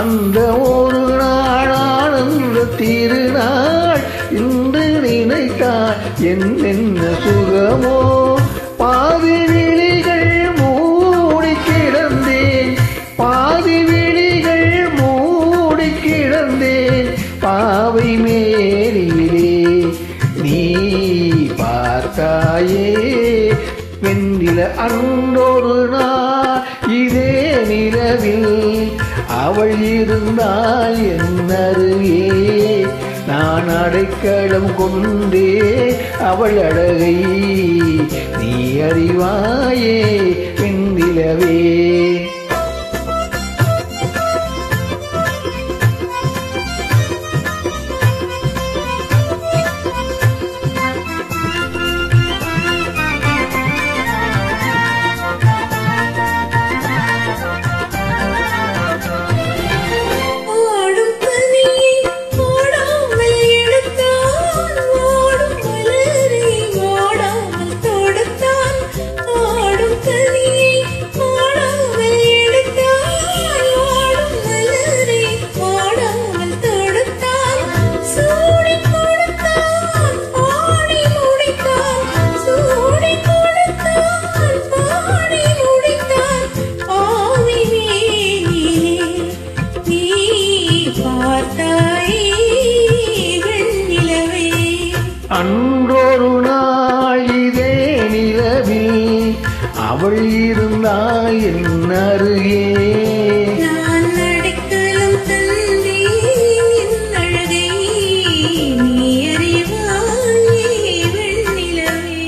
அந்த ஒரு நாள் ஆனந்த திருநாள் இன்று நினைத்தால் என்னென்ன சுகமோ. பாதி விழிகள் மூடி கிடந்தேன், பாதி விழிகள் மூடி கிடந்தேன், பாவை மேலிலே நீ பார்த்தாயே வெண்ணில. அன்றொரு நாள் இதே நிலவில் அவள் இருந்தால் என் அருகே, நான் அடைக்கலம் கொண்டே அவள் அழகை நீ அறிவாயே வெண்ணிலவே. அன்றொரு நாள் இதே நிலவில் அவள் இருந்தால் என் அருகே, நான் அடைக்கலம் தந்தேன் என் அழகை நீ அறிவாயே வெண்ணிலவே.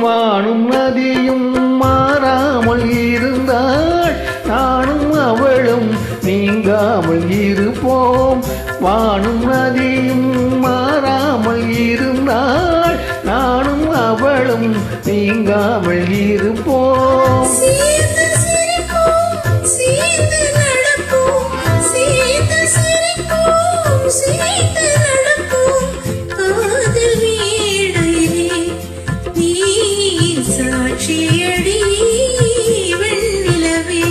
வானும் நதியும் மாறாமல் இருந்தால் நானும் அவளும் நீங்காமல் இருப்போம். வானும் நதியும் மாறாமல் இருந்தால் நானும் அவளும் நீங்காமல் இருப்போம். சேர்ந்து சிரிப்போம், சேர்ந்து நடப்போம், சேர்ந்து சிரிப்போம், சேர்ந்து நடப்போம், காதல் மேடையிலே நீ சாட்சியடி வெண்ணிலவே.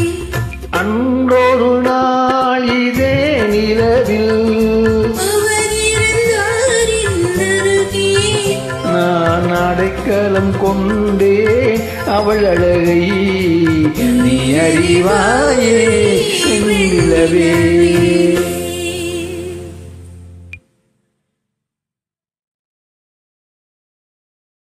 அன்றொரு நாள் இதே நிலவில் அவர் இருந்தார் என் அருகே, நான் அடைக்கலம் கொண்டே அவள் அழகை நீ அறிவாயே வெண்ணிலவே.